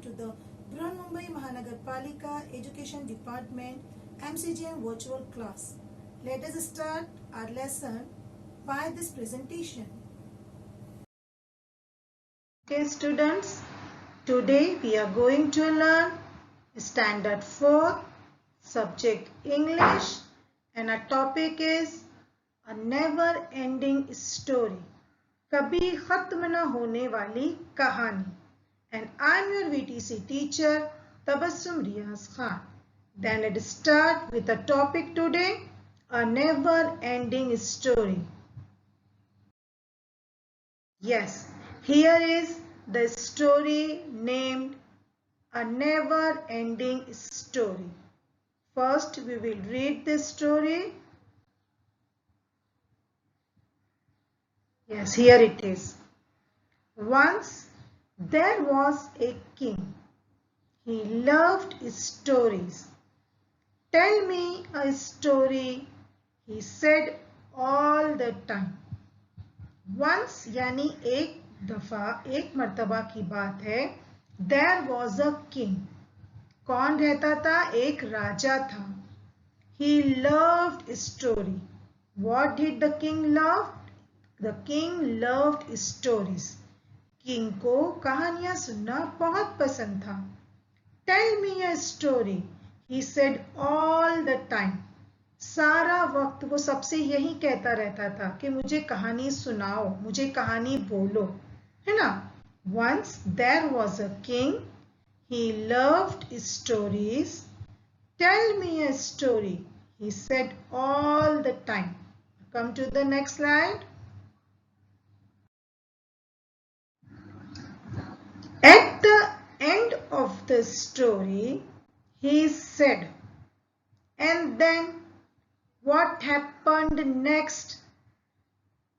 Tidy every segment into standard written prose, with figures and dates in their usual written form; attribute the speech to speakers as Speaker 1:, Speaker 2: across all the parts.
Speaker 1: to the Mumbai Mahanagarpalika Education Department MCGM virtual class. Let us start our lesson by this presentation. Okay students, today we are going to learn Standard 4, subject English, and our topic is a never ending story. कभी खत्म न होने वाली कहानी. And I'm your VTC teacher Tabassum Riyaz Khan. Then let's start with the topic today, a never ending story. Yes, here is the story named A Never Ending Story. First we will read the story. Yes, here it is. Once there was a king. He loved stories. Tell me a story, he said all the time. Once यानी एक दफा, एक मर्तबा की बात है. There was a king. कौन रहता था? एक राजा था. He loved story. What did the king love? The king loved stories. King को कहानियां सुनना बहुत पसंद था. Tell me a story, he said all the time. सारा वक्त वो सबसे यही कहता रहता था कि मुझे कहानी सुनाओ, मुझे कहानी बोलो, है ना. Once there was a king, he loved stories. Tell me a story, he said all the time. Come to the next slide. At the end of the story, he said, and then what happened next?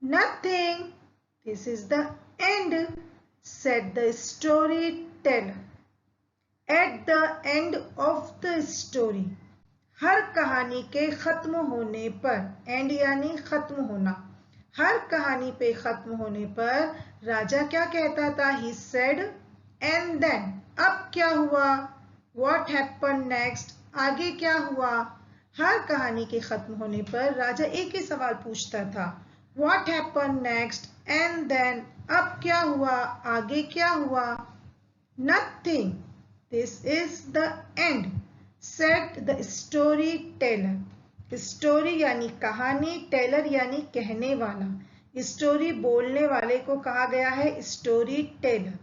Speaker 1: Nothing. This is the end, said the storyteller. At the end of the story, हर कहानी के खत्म होने पर, and यानी खत्म होना, हर कहानी पे खत्म होने पर राजा क्या कहता था? He said, and then, अब क्या हुआ? What happened next? आगे क्या हुआ? हर कहानी के खत्म होने पर राजा एक ही सवाल पूछता था. What happened next? And then, अब क्या हुआ? आगे क्या हुआ? Nothing. This is the end, said the storyteller. Story यानी कहानी, टेलर यानी कहने वाला. स्टोरी बोलने वाले को कहा गया है स्टोरी टेलर.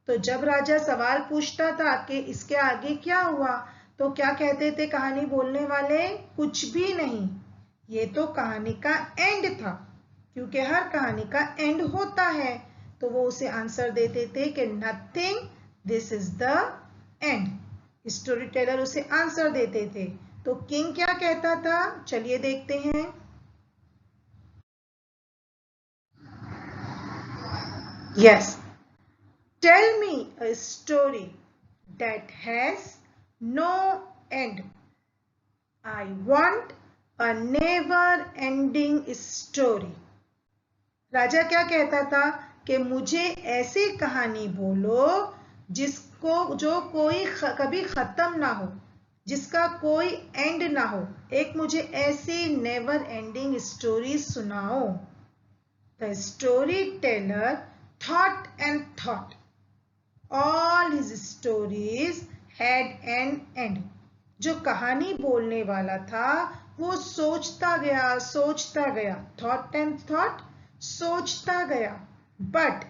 Speaker 1: तो जब राजा सवाल पूछता था कि इसके आगे क्या हुआ, तो क्या कहते थे कहानी बोलने वाले? कुछ भी नहीं, ये तो कहानी का एंड था. क्योंकि हर कहानी का एंड होता है, तो वो उसे आंसर देते थे कि nothing, this is the end. Story teller उसे आंसर देते थे. तो किंग क्या कहता था? चलिए देखते हैं. Yes, tell me a story that has no end. I want a never ending story. राजा क्या कहता था कि मुझे ऐसी कहानी बोलो जो कोई कभी खत्म ना हो, जिसका कोई एंड ना हो. एक मुझे ऐसी नेवर एंडिंग स्टोरी सुनाओ. The story teller thought and thought. All his stories had an end. जो कहानी बोलने वाला था वो सोचता गया, thought and thought, सोचता गया. But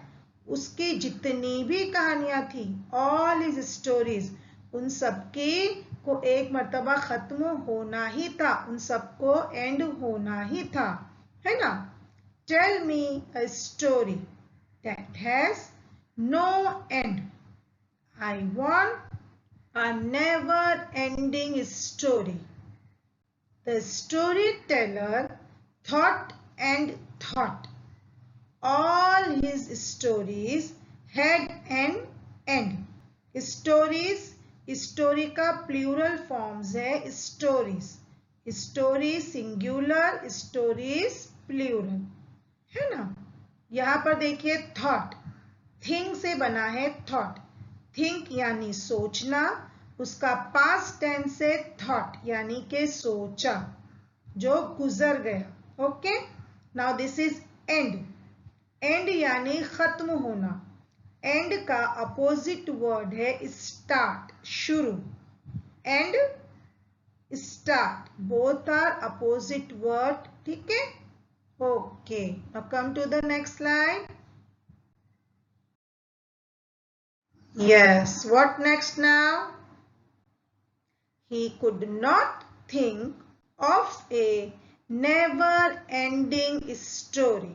Speaker 1: उसकी जितनी भी कहानियां थी, all his stories, उन सबकी को एक मर्तबा खत्म होना ही था, उन सबको एंड होना ही था, है ना. Tell me a story that has no end. I want a never ending story. The storyteller thought and thought. All his stories had an end. Stories, story का plural forms है stories. Story singular, stories plural, है ना. यहाँ पर देखिए thought, thing से बना है थॉट. थिंक यानी सोचना, उसका पास्ट टेंस है थॉट यानी के सोचा, जो गुजर गया। Okay, now this is end. End यानी खत्म होना। एंड का अपोजिट वर्ड है स्टार्ट, शुरू। End start both are opposite word, ठीक है। Okay, now come to the next slide. Yes, what next now? He could not think of a never-ending story.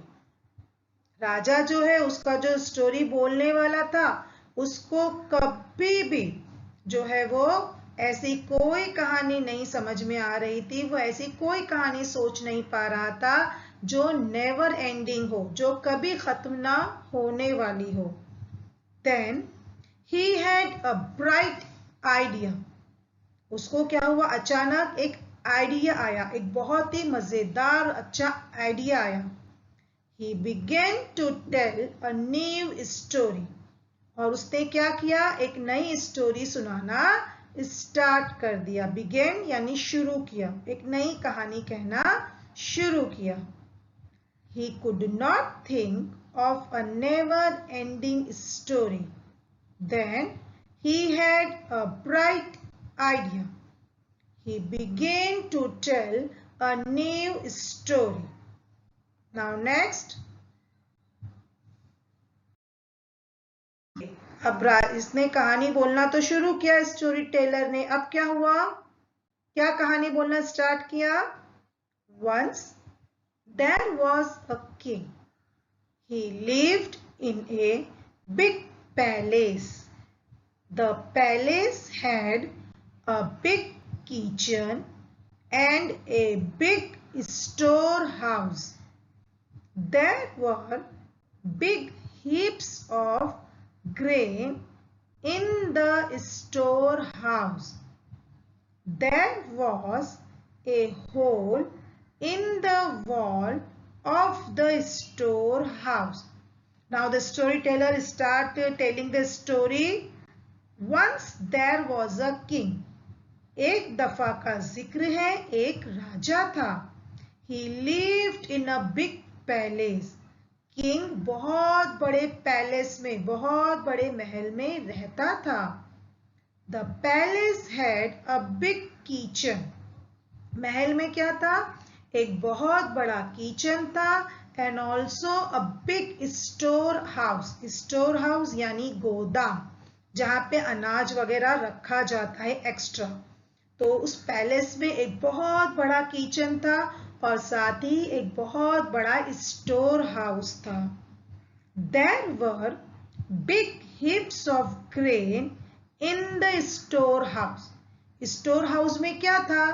Speaker 1: राजा जो है उसका जो स्टोरी बोलने वाला था, उसको कभी भी जो है वो ऐसी कोई कहानी नहीं समझ में आ रही थी, वो ऐसी कोई कहानी सोच नहीं पा रहा था जो नेवर एंडिंग हो, जो कभी खत्म ना होने वाली हो। Then he had a bright idea. उसको क्या हुआ, अचानक एक आइडिया आया, एक बहुत ही मजेदार अच्छा आइडिया आया। He began to tell a new story. और उसने क्या किया, एक नई स्टोरी सुनाना स्टार्ट कर दिया। Began यानी शुरू किया, एक नई कहानी कहना शुरू किया। He could not think of a never-ending story. Then he had a bright idea. He began to tell a new story. Now next. अब इसने कहानी बोलना तो शुरू किया स्टोरी टेलर ने। अब क्या हुआ, क्या कहानी बोलना स्टार्ट किया। Once there was a king. He lived in a big palace. The palace had a big kitchen and a big storehouse. There were big heaps of grain in the storehouse. There was a hole in the wall of the storehouse. Now the storyteller started telling the story. Once there was a king. एक दफा का जिक्र है, एक राजा था। He lived in a big palace. King बहुत बड़े palace में, बहुत बड़े महल में रहता था। The palace had a big kitchen. महल में क्या था, एक बहुत बड़ा किचन था। And also a big storehouse. Storehouse यानी गोदाम, जहां पे अनाज वगैरह रखा जाता है एक्स्ट्रा। तो उस पैलेस में एक बहुत बड़ा किचन था और साथ ही एक बहुत बड़ा स्टोर हाउस था। There were big heaps of grain in the storehouse. Store house में क्या था,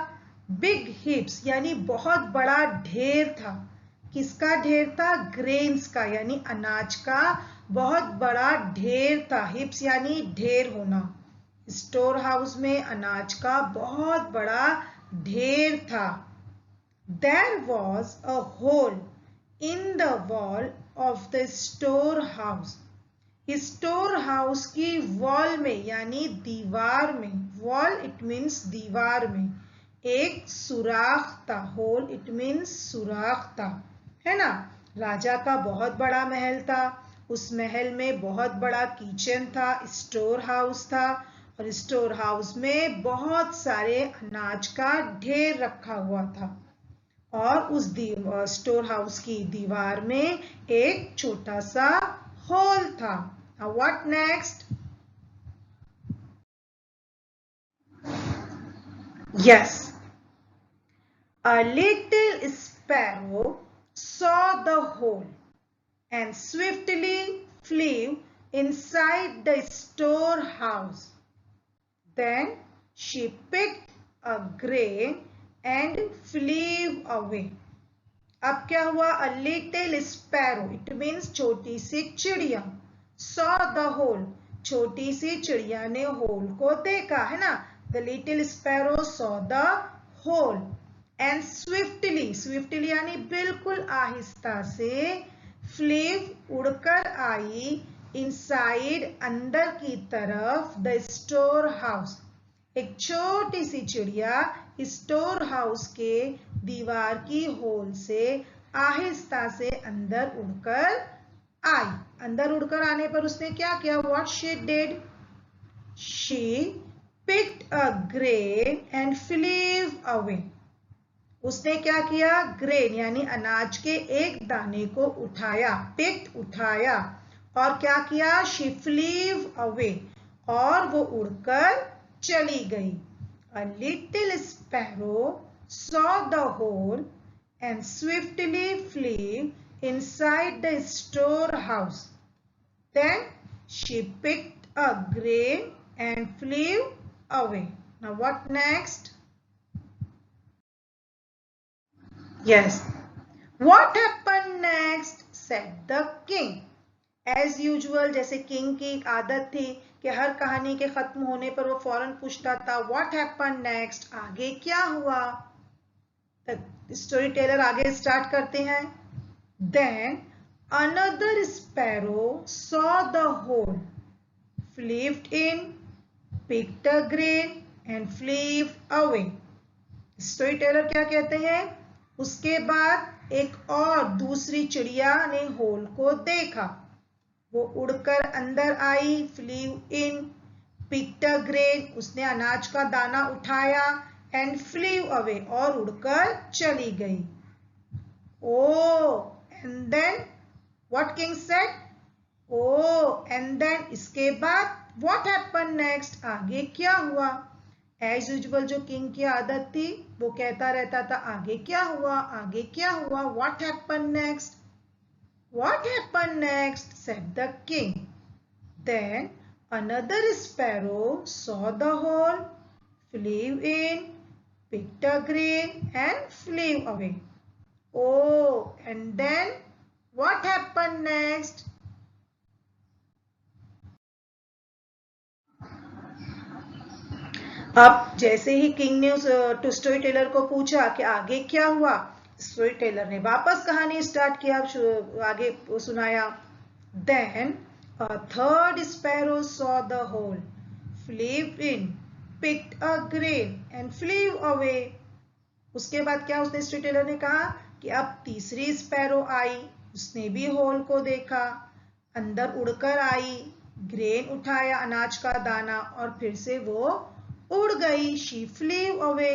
Speaker 1: बिग हिप्स यानी बहुत बड़ा ढेर था। किसका ढेर था, ग्रेन्स का यानी अनाज का बहुत बड़ा ढेर था। हिप्स यानी ढेर होना। स्टोर हाउस में अनाज का बहुत बड़ा ढेर था। There was a hole in the wall of the storehouse. Store house की वॉल में यानी दीवार में, वॉल इट मीन्स दीवार में, एक सुराख था। होल इट मीन्स सुराख था, है ना। राजा का बहुत बड़ा महल था, उस महल में बहुत बड़ा किचन था, स्टोर हाउस था और स्टोर हाउस में बहुत सारे अनाज का ढेर रखा हुआ था। और उस स्टोर हाउस की दीवार में एक छोटा सा होल था। Now what next? Yes. A little sparrow saw the hole and swiftly flew inside the storehouse. Then she picked a grain and flew away. अब क्या हुआ, a little sparrow it means छोटी सी चिड़िया, saw the hole छोटी सी चिड़िया ने whole को देखा, है ना। The little sparrow saw the hole and swiftly यानी बिल्कुल आहिस्ता से, flew उड़कर आई इनसाइड अंदर की तरफ द स्टोर हाउस, एक छोटी सी चिड़िया स्टोर हाउस के दीवार की होल से आहिस्ता से अंदर उड़कर आई। अंदर उड़कर आने पर उसने क्या किया? What she did? She picked a grain and flew away. उसने क्या किया? ग्रेन यानी अनाज के एक दाने को उठाया, पिक्ड उठाया, और क्या किया? शी फ्लेव अवे, और वो उड़कर चली गई। A little sparrow saw the hole and swiftly flew inside the storehouse. Then she picked a grain and flew away. Now what next? Yes. What happened next? Said the king. As usual, जैसे king की एक आदत थी कि हर कहानी के खत्म होने पर वो फौरन पूछता था व्हाट हैपन नेक्स्ट, आगे क्या हुआ? स्टोरी टेलर आगे स्टार्ट करते हैं। Then another sparrow saw the hole, flew in, picked a grain and flew away. Storyteller क्या कहते हैं? उसके बाद एक और दूसरी चिड़िया ने होल को देखा, वो उड़कर अंदर आई, flew in, picked a grain, उसने अनाज का दाना उठाया, एंड फ्लीव अवे, और उड़कर चली गई। Oh and then what king said? Oh and then, इसके बाद व्हाट हैपन नेक्स्ट, आगे क्या हुआ? एज यूजुअल जो किंग की आदत थी वो कहता रहता था आगे क्या हुआ, आगे क्या हुआ, what happen next, What happened next? Said the king. Then another sparrow saw the hole, flew in, picked a grain and flew away. Oh, and then what happened next? अब जैसे ही किंग ने उस स्टोरी टेलर को पूछा कि आगे क्या हुआ, स्टोरी टेलर ने वापस कहानी स्टार्ट किया, आगे सुनाया। Then a third sparrow saw the hole, flew in, picked a grain and flew away. उसके बाद क्या उसने स्टोरी टेलर ने कहा कि अब तीसरी स्पैरो आई, उसने भी होल को देखा, अंदर उड़कर आई, ग्रेन उठाया, अनाज का दाना, और फिर से वो उड़ गई। She flew away.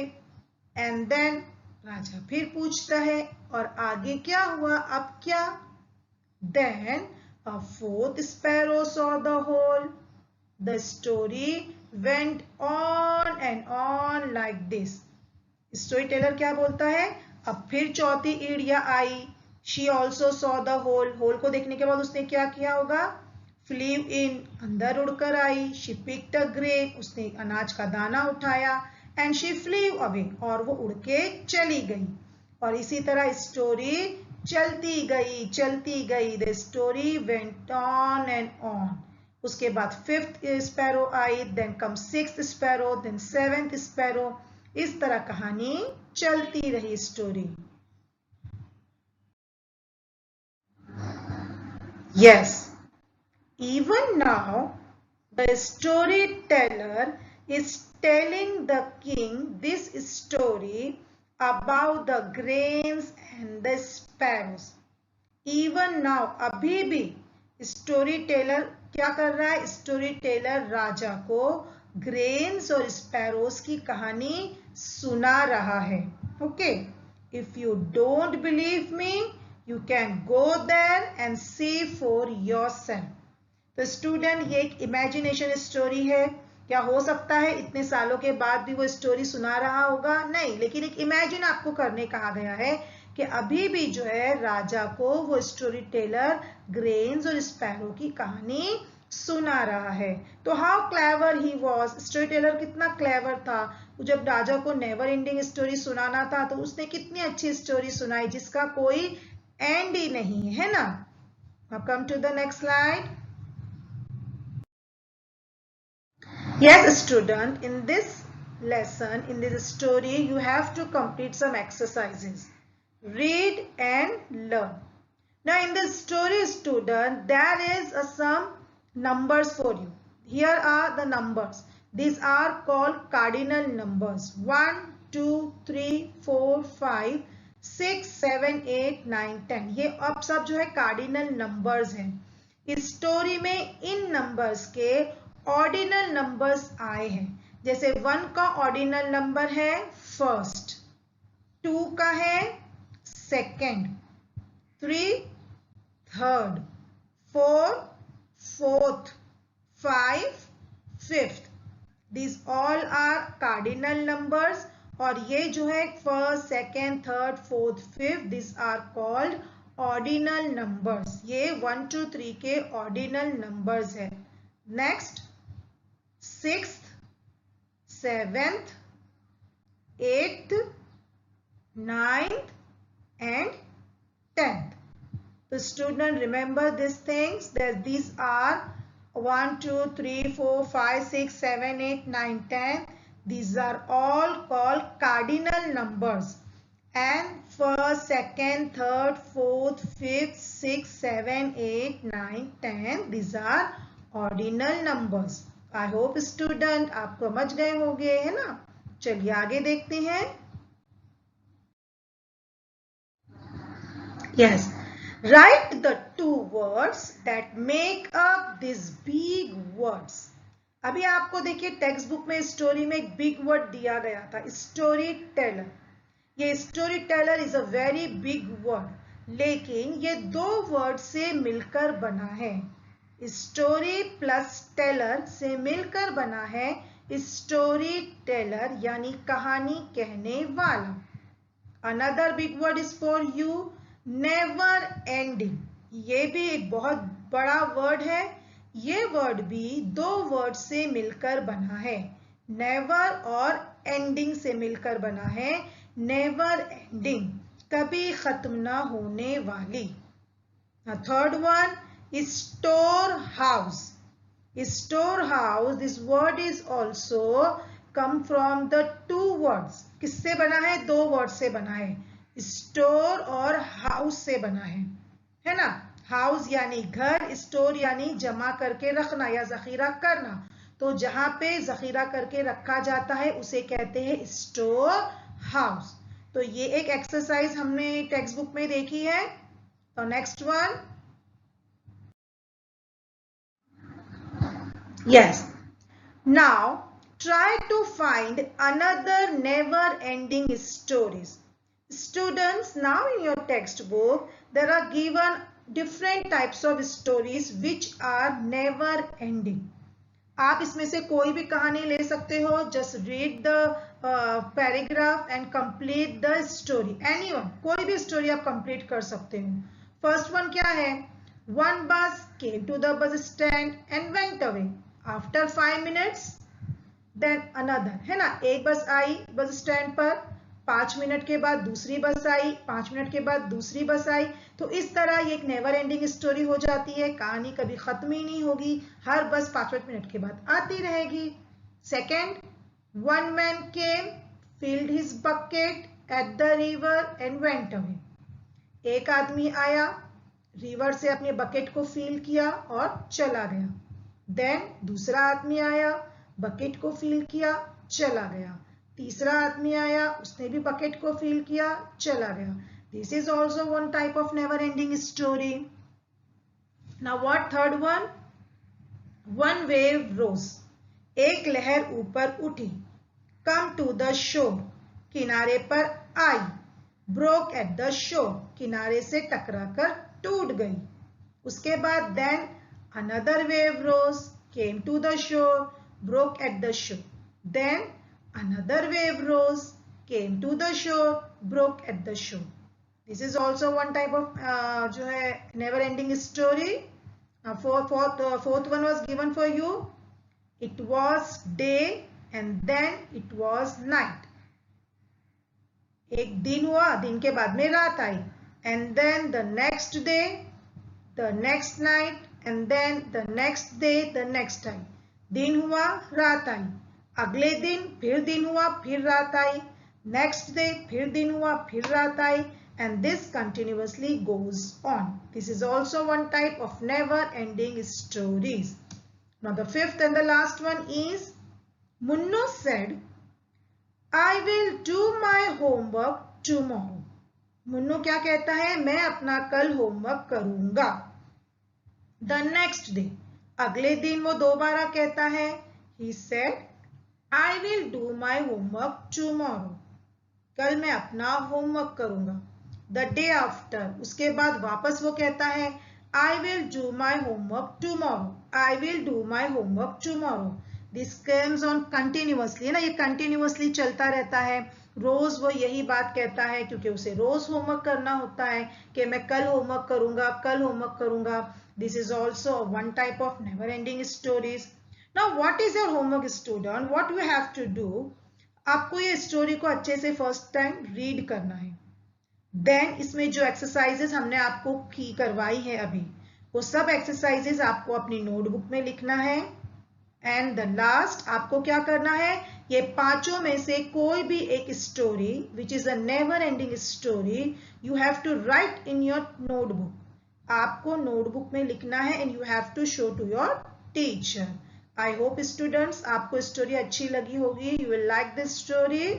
Speaker 1: And then राजा फिर पूछता है और आगे क्या हुआ, अब क्या? Then a fourth sparrow saw the hole, the story went on and on like this. Storyteller क्या बोलता है? अब फिर चौथी ईड़िया आई, she also saw the hole, hole को देखने के बाद उसने क्या किया होगा? फ्लीव इन, अंदर उड़कर आई, शी पिक्ड अ ग्रेन, उसने अनाज का दाना उठाया, एंड शी फ्लीव अवे, और वो उड़ के चली गई। और इसी तरह स्टोरी चलती गई, the story went on and on. उसके बाद फिफ्थ स्पैरो आई, then come sixth sparrow, then seventh sparrow, इस तरह कहानी चलती रही story. Yes, even now the storyteller is telling the king this story about the grains and the sparrows. Even now, अभी भी स्टोरी टेलर क्या कर रहा है? स्टोरी टेलर राजा को ग्रेन्स और स्पैरोस की कहानी सुना रहा है। Okay, if you don't believe me, you can go there and see for yourself. तो स्टूडेंट, ये एक इमेजिनेशन स्टोरी है। क्या हो सकता है इतने सालों के बाद भी वो स्टोरी सुना रहा होगा? नहीं, लेकिन एक इमेजिन आपको करने कहा गया है कि अभी भी जो है राजा को वो स्टोरी टेलर ग्रेन्स और स्पैरो की कहानी सुना रहा है। तो how clever he was, story teller कितना क्लेवर था। जब राजा को नेवर एंडिंग स्टोरी सुनाना था तो उसने कितनी अच्छी स्टोरी सुनाई जिसका कोई एंड ही नहीं है ना। Now come to the next slide. Yes student, in this lesson, in this story, you have to complete some exercises. Read and learn. Now in this story student, there is some numbers for you. Here are the numbers. These are called cardinal numbers. 1, 2, 3, 4, 5, 6, 7, 8, 9, 10. ये अब सब जो है cardinal numbers हैं. इस story में इन numbers के ordinal numbers आए हैं. जैसे 1 का ऑर्डिनल नंबर है फर्स्ट, 2 का है second, 3 third, 4 fourth, 5 fifth. These all are cardinal numbers. और ये जो है first, second, third, fourth, fifth, these are called ordinal numbers. ये 1, 2, 3 के ordinal numbers है. Next, 6th, 7th, 8th, 9th and 10th. The student remember these things, that these are 1, 2, 3, 4, 5, 6, 7, 8, 9, 10. These are all called cardinal numbers. And first, second, third, fourth, fifth, 6, 7, 8, 9, 10. These are ordinal numbers. I hope student आप समझ गए होंगे, है ना. चलिए आगे देखते हैं. Yes. Write the 2 words that make up these big words. अभी आपको देखिए टेक्स्ट बुक में स्टोरी में एक बिग वर्ड दिया गया था, स्टोरी टेलर. ये story teller is a very big word, लेकिन ये 2 वर्ड से मिलकर बना है. स्टोरी प्लस टेलर से मिलकर बना है स्टोरी टेलर, यानी कहानी कहने वाला. Another big word is for you, never ending. ये भी एक बहुत बड़ा वर्ड है. ये वर्ड भी 2 वर्ड से मिलकर बना है, नेवर और एंडिंग से मिलकर बना है. नेवर एंडिंग, कभी खत्म ना होने वाली. Third one, store house. Store house, this word is also come from the 2 words. किससे बना है? 2 वर्ड से बना है. स्टोर और हाउस से बना है ना. हाउस यानी घर, स्टोर यानी जमा करके रखना या जखीरा करना. तो जहां पे जखीरा करके रखा जाता है उसे कहते हैं स्टोर हाउस. तो ये एक एक्सरसाइज हमने टेक्स्ट बुक में देखी है. तो next one, yes, now try to find another never ending stories. Students, now in your textbook there are given different types of stories which are never ending. आप इसमें से कोई भी कहानी ले सकते हो. Just read the paragraph and complete the story. Anyone, कोई भी स्टोरी आप कंप्लीट कर सकते हो. फर्स्ट वन क्या है? One bus came to the bus stand and went away. After 5 minutes, then another, है ना. एक बस आई बस स्टैंड पर, 5 मिनट के बाद दूसरी बस आई, 5 मिनट के बाद दूसरी बस आई. तो इस तरह ये एक नेवर एंडिंग स्टोरी हो जाती है. कहानी कभी खत्म ही नहीं होगी, हर बस 5 मिनट के बाद आती रहेगी. Second, one man came, field his bucket at the river and went away. एक आदमी आया, रिवर से अपने बकेट को फिल किया और चला गया. देन दूसरा आदमी आया, बकेट को फिल किया, चला गया. तीसरा आदमी आया, उसने भी बकेट को फिल किया, चला गया. This is also one type of never ending story. Now what third one? One wave rose, एक लहर ऊपर उठी. कम टू द शोर, किनारे पर आई. ब्रोक एट द शोर, किनारे से टकराकर टूट गई. उसके बाद then another wave rose, came to the shore, broke at the shore. Then another wave rose, came to the shore, broke at the shore. This is also one type of जो है never ending story. Fourth one was given for you. It was day and then it was night. एक दिन हुआ, दिन के बाद में रात आई. And then the next day, the next night, and then the next day, the next time. दिन हुआ, रात आई. अगले दिन फिर दिन हुआ, फिर रात आई. नेक्स्ट डे फिर दिन हुआ, फिर रात आई. and this continuously goes on. This is also one type of never ending stories. Now the fifth and the last one is Munnu said, I will do my homework tomorrow. Munnu क्या कहता है? मैं अपना कल होमवर्क करूंगा. The next day, अगले दिन वो दोबारा कहता है, he said, I will do my homework tomorrow. कल मैं अपना होमवर्क करूंगा. The day after, उसके बाद वापस वो कहता है, I will do my homework tomorrow. I will do my homework tomorrow. This comes on continuously, ना, ये continuously चलता रहता है. रोज वो यही बात कहता है क्योंकि उसे रोज होमवर्क करना होता है कि मैं कल होमवर्क करूंगा, कल होमवर्क करूंगा. This is also one type of never ending stories. Now what is your homework, student? What you have to do? आपको ये स्टोरी को अच्छे से फर्स्ट टाइम रीड करना है. देन इसमें जो एक्सरसाइजेस हमने आपको की करवाई है अभी, वो सब एक्सरसाइजेस आपको अपनी नोटबुक में लिखना है. एंड द लास्ट आपको क्या करना है, ये पांचों में से कोई भी एक story which is a never ending story, you have to write in your notebook. आपको नोटबुक में लिखना है and you have to show to your teacher. I hope students आपको स्टोरी अच्छी लगी होगी. You will like this story.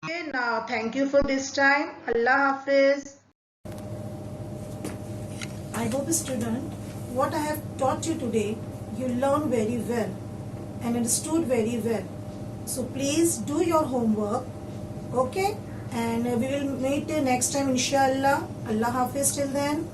Speaker 1: Okay, now thank you for this time. Allah Hafiz. I hope student what I have taught you today you learned very well and understood very well. So please do your homework. Okay, and we will meet next time inshallah. Allah Hafiz till then.